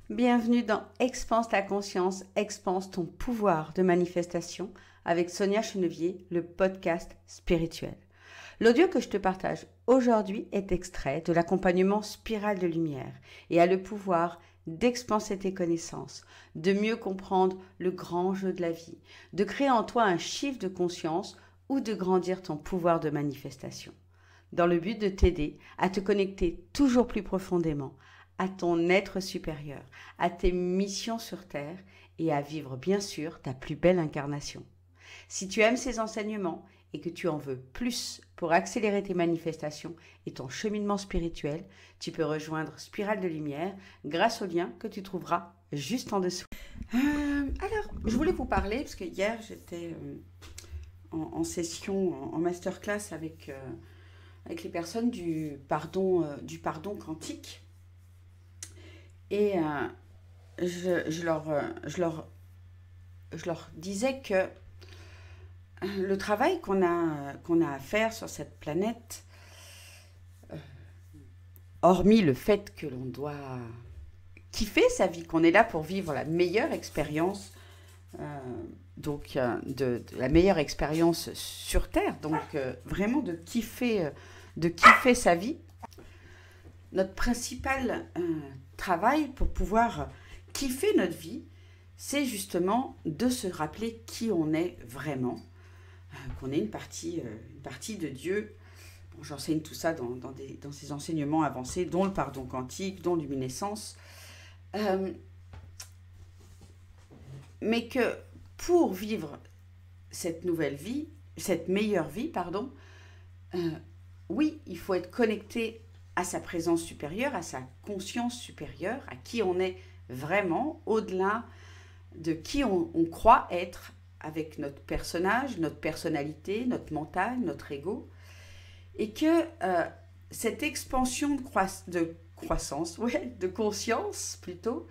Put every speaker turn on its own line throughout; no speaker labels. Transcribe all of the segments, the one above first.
Bienvenue dans Expanse ta conscience, expanse ton pouvoir de manifestation avec Sonia Chenevier, le podcast spirituel. L'audio que je te partage aujourd'hui est extrait de l'accompagnement Spirale de Lumière et a le pouvoir d'expanser tes connaissances, de mieux comprendre le grand jeu de la vie, de créer en toi un chiffre de conscience ou de grandir ton pouvoir de manifestation, dans le but de t'aider à te connecter toujours plus profondément à ton être supérieur, à tes missions sur Terre et à vivre bien sûr ta plus belle incarnation. Si tu aimes ces enseignements et que tu en veux plus pour accélérer tes manifestations et ton cheminement spirituel, tu peux rejoindre Spirale de Lumière grâce au lien que tu trouveras juste en dessous. Alors, je voulais vous parler, parce que hier j'étais en session, en masterclass avec les personnes du pardon quantique. Et je leur disais que le travail qu'on a à faire sur cette planète, hormis le fait que l'on doit kiffer sa vie, qu'on est là pour vivre la meilleure expérience, de la meilleure expérience sur Terre, donc vraiment de kiffer sa vie. Notre principal travail pour pouvoir kiffer notre vie, c'est justement de se rappeler qui on est vraiment, qu'on est une partie de Dieu. Bon, j'enseigne tout ça dans ces enseignements avancés, dont le pardon quantique, dont luminescence. Mais que pour vivre cette nouvelle vie, cette meilleure vie, oui, il faut être connecté à sa présence supérieure, à sa conscience supérieure, à qui on est vraiment, au-delà de qui on croit être avec notre personnage, notre personnalité, notre mental, notre ego. Et que cette expansion de conscience plutôt,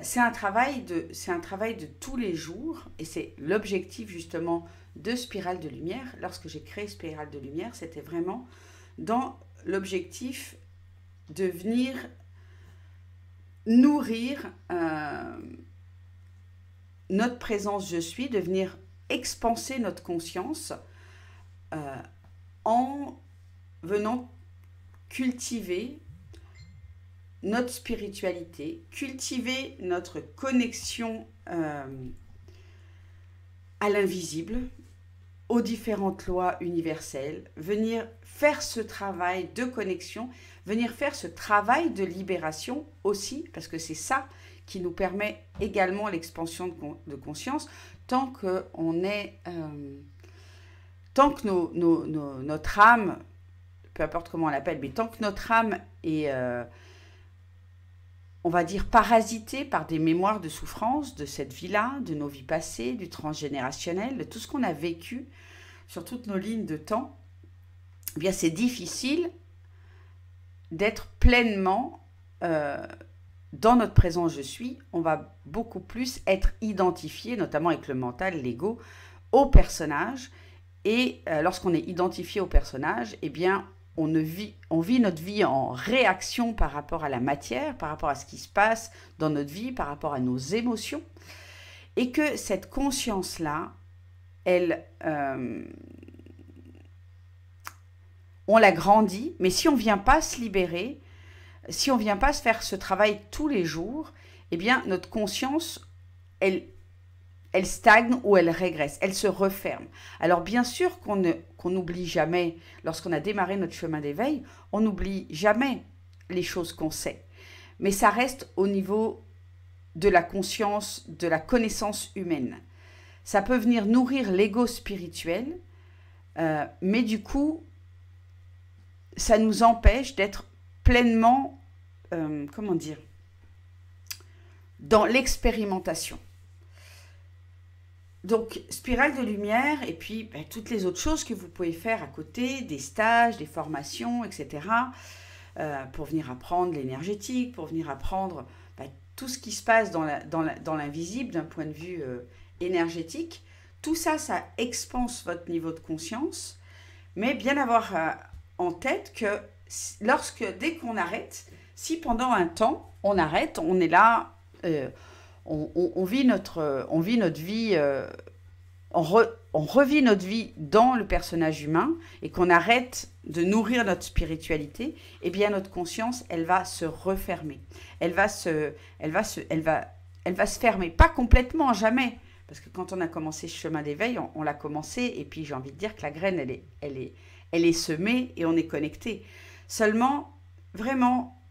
c'est un travail de tous les jours. Et c'est l'objectif justement de Spirale de Lumière. Lorsque j'ai créé Spirale de Lumière, c'était vraiment dans l'objectif de venir nourrir notre présence je suis, de venir expanser notre conscience en venant cultiver notre spiritualité, cultiver notre connexion à l'invisible, aux différentes lois universelles, venir faire ce travail de connexion, venir faire ce travail de libération aussi, parce que c'est ça qui nous permet également l'expansion de conscience, tant que notre âme, peu importe comment on l'appelle, mais tant que notre âme est, on va dire, parasitée par des mémoires de souffrance de cette vie-là, de nos vies passées, du transgénérationnel, de tout ce qu'on a vécu sur toutes nos lignes de temps, eh bien c'est difficile d'être pleinement dans notre présent je suis. On va beaucoup plus être identifié, notamment avec le mental, l'ego, au personnage. Et lorsqu'on est identifié au personnage, eh bien on vit notre vie en réaction par rapport à la matière, par rapport à ce qui se passe dans notre vie, par rapport à nos émotions. Et que cette conscience-là, on la grandit, mais si on ne vient pas se libérer, si on ne vient pas se faire ce travail tous les jours, eh bien notre conscience, elle stagne ou elle régresse, elle se referme. Alors bien sûr qu'on n'oublie jamais, lorsqu'on a démarré notre chemin d'éveil, on n'oublie jamais les choses qu'on sait. Mais ça reste au niveau de la conscience, de la connaissance humaine. Ça peut venir nourrir l'ego spirituel, mais du coup, ça nous empêche d'être pleinement, dans l'expérimentation. Donc, Spirale de Lumière, et puis toutes les autres choses que vous pouvez faire à côté, des stages, des formations, etc., pour venir apprendre l'énergétique, pour venir apprendre tout ce qui se passe dans l'invisible d'un point de vue énergétique. Tout ça, ça expanse votre niveau de conscience, mais bien avoir en tête que dès qu'on arrête, Si pendant un temps, on arrête, on est là, on vit notre vie, on revit notre vie dans le personnage humain et qu'on arrête de nourrir notre spiritualité, eh bien notre conscience, elle va se refermer. Elle va se fermer. Pas complètement, jamais. Parce que quand on a commencé ce chemin d'éveil, on l'a commencé et puis j'ai envie de dire que la graine, elle est semée et on est connecté. Seulement, vraiment,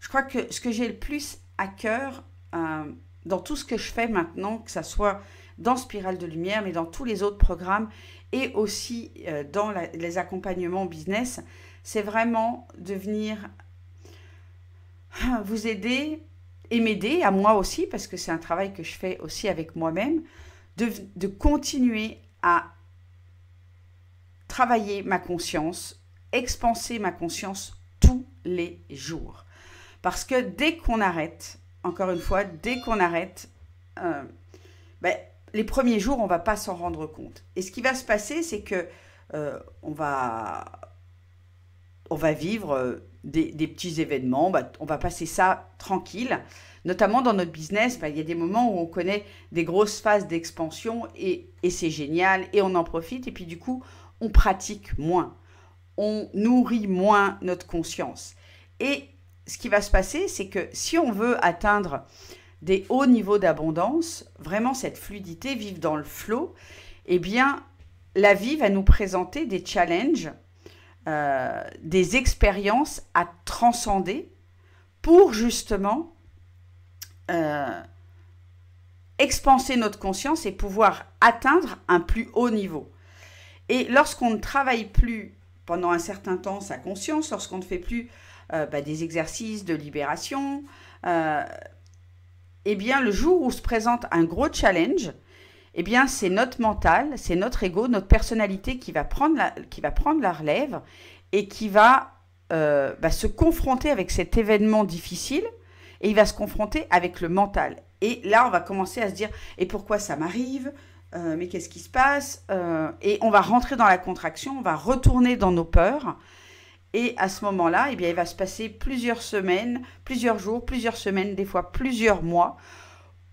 je crois que ce que j'ai le plus à cœur dans tout ce que je fais maintenant, que ça soit dans Spirale de Lumière, mais dans tous les autres programmes et aussi dans les accompagnements business, c'est vraiment de venir vous aider et m'aider, à moi aussi, parce que c'est un travail que je fais aussi avec moi-même, de continuer à travailler ma conscience, expanser ma conscience tous les jours. Parce que dès qu'on arrête, encore une fois, dès qu'on arrête, les premiers jours, on ne va pas s'en rendre compte. Et ce qui va se passer, c'est que on va vivre des petits événements, on va passer ça tranquille. Notamment dans notre business, il y a des moments où on connaît des grosses phases d'expansion et c'est génial et on en profite. Et puis du coup, on pratique moins, on nourrit moins notre conscience. Et ce qui va se passer, c'est que si on veut atteindre des hauts niveaux d'abondance, vraiment cette fluidité, vivre dans le flow, eh bien, la vie va nous présenter des challenges, des expériences à transcender pour justement expanser notre conscience et pouvoir atteindre un plus haut niveau. Et lorsqu'on ne travaille plus pendant un certain temps sa conscience, lorsqu'on ne fait plus des exercices de libération, eh bien, le jour où se présente un gros challenge, eh bien, c'est notre mental, c'est notre ego, notre personnalité qui va prendre la relève et qui va se confronter avec cet événement difficile et il va se confronter avec le mental. Et là, on va commencer à se dire « Et pourquoi ça m'arrive ? Mais qu'est-ce qui se passe ?» Et on va rentrer dans la contraction, on va retourner dans nos peurs. Et à ce moment-là, eh bien, il va se passer plusieurs semaines, plusieurs jours, plusieurs semaines, des fois plusieurs mois,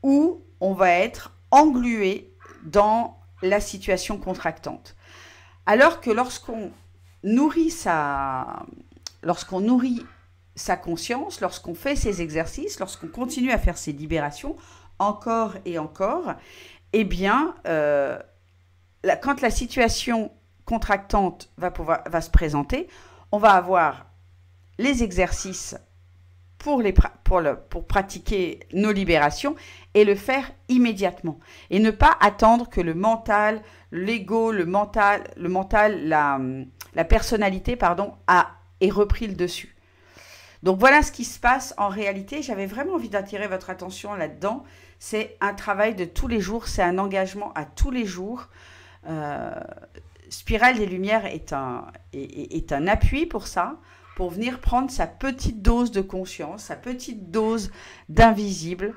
où on va être englué dans la situation contractante. Alors que lorsqu'on nourrit sa conscience, lorsqu'on fait ces exercices, lorsqu'on continue à faire ces libérations, encore et encore, eh bien, quand la situation contractante va se présenter, on va avoir les exercices pour pratiquer nos libérations et le faire immédiatement. Et ne pas attendre que le mental, l'ego, la personnalité, ait repris le dessus. Donc voilà ce qui se passe en réalité. J'avais vraiment envie d'attirer votre attention là-dedans. C'est un travail de tous les jours, c'est un engagement à tous les jours. Spirale des Lumières est un appui pour ça, pour venir prendre sa petite dose de conscience, sa petite dose d'invisible,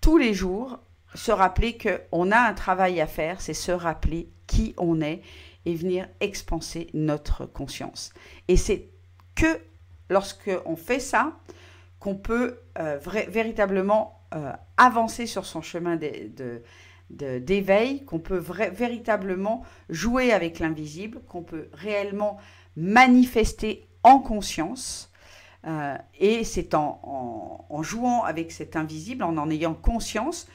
tous les jours, se rappeler qu'on a un travail à faire, c'est se rappeler qui on est et venir expanser notre conscience. Et c'est que lorsqu'on fait ça qu'on peut véritablement avancer sur son chemin d'éveil, qu'on peut véritablement jouer avec l'invisible, qu'on peut réellement manifester en conscience. Et c'est en jouant avec cet invisible, en ayant conscience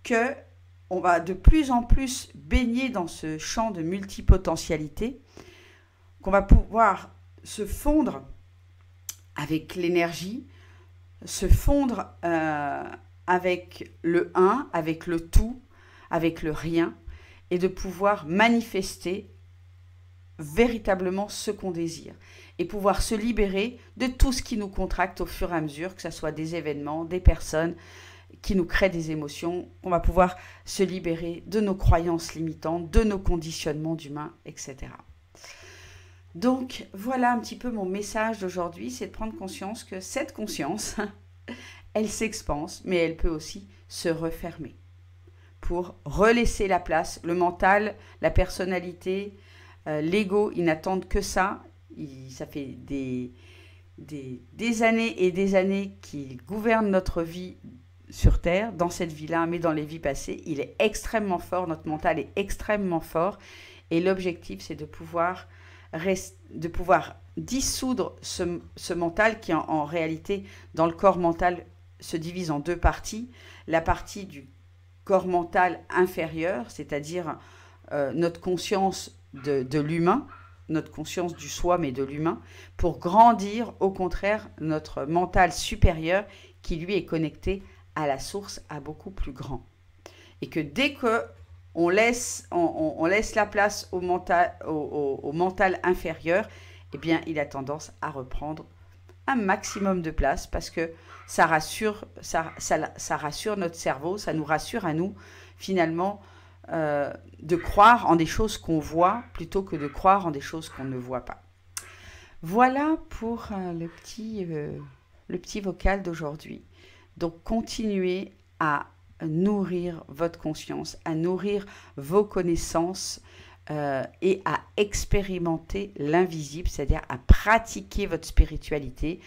qu'on va de plus en plus baigner dans ce champ de multipotentialité, qu'on va pouvoir se fondre avec l'énergie, se fondre avec le un, avec le tout, avec le rien, et de pouvoir manifester véritablement ce qu'on désire, et pouvoir se libérer de tout ce qui nous contracte au fur et à mesure, que ce soit des événements, des personnes qui nous créent des émotions. On va pouvoir se libérer de nos croyances limitantes, de nos conditionnements d'humains, etc. Donc voilà un petit peu mon message d'aujourd'hui, c'est de prendre conscience que cette conscience, elle s'expanse, mais elle peut aussi se refermer pour relaisser la place. Le mental, la personnalité, l'ego, ils n'attendent que ça. Ça fait des années et des années qu'il gouverne notre vie sur Terre, dans cette vie-là, mais dans les vies passées. Il est extrêmement fort, notre mental est extrêmement fort. Et l'objectif, c'est de pouvoir dissoudre ce mental qui, en réalité, dans le corps mental, se divise en deux parties. La partie du corps mental inférieur, c'est-à-dire notre conscience de l'humain, notre conscience du soi, mais de l'humain, pour grandir, au contraire, notre mental supérieur qui, lui, est connecté à la source, à beaucoup plus grand. Et que dès que on laisse la place au mental inférieur, eh bien, il a tendance à reprendre un maximum de place parce que ça rassure notre cerveau, ça nous rassure à nous, finalement, de croire en des choses qu'on voit plutôt que de croire en des choses qu'on ne voit pas. Voilà pour le petit vocal d'aujourd'hui. Donc, continuez à nourrir votre conscience, à nourrir vos connaissances et à expérimenter l'invisible, c'est-à-dire à pratiquer votre spiritualité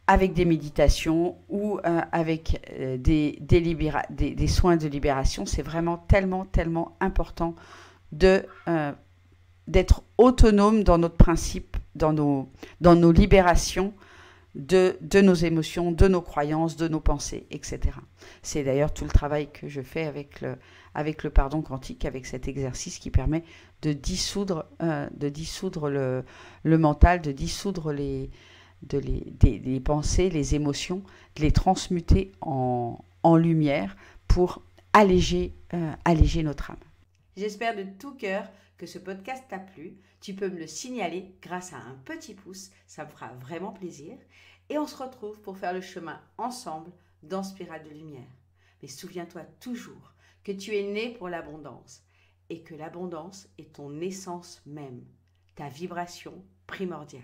avec des méditations ou avec des soins de libération. C'est vraiment tellement important d'être autonome dans notre principe, dans nos libérations, de nos émotions, de nos croyances, de nos pensées, etc. C'est d'ailleurs tout le travail que je fais avec le pardon quantique, avec cet exercice qui permet de dissoudre le mental, de dissoudre les pensées, les émotions, de les transmuter en lumière pour alléger notre âme. J'espère de tout cœur que ce podcast t'a plu. Tu peux me le signaler grâce à un petit pouce, ça me fera vraiment plaisir. Et on se retrouve pour faire le chemin ensemble dans Spirale de Lumière. Mais souviens-toi toujours que tu es né pour l'abondance et que l'abondance est ton essence même, ta vibration primordiale.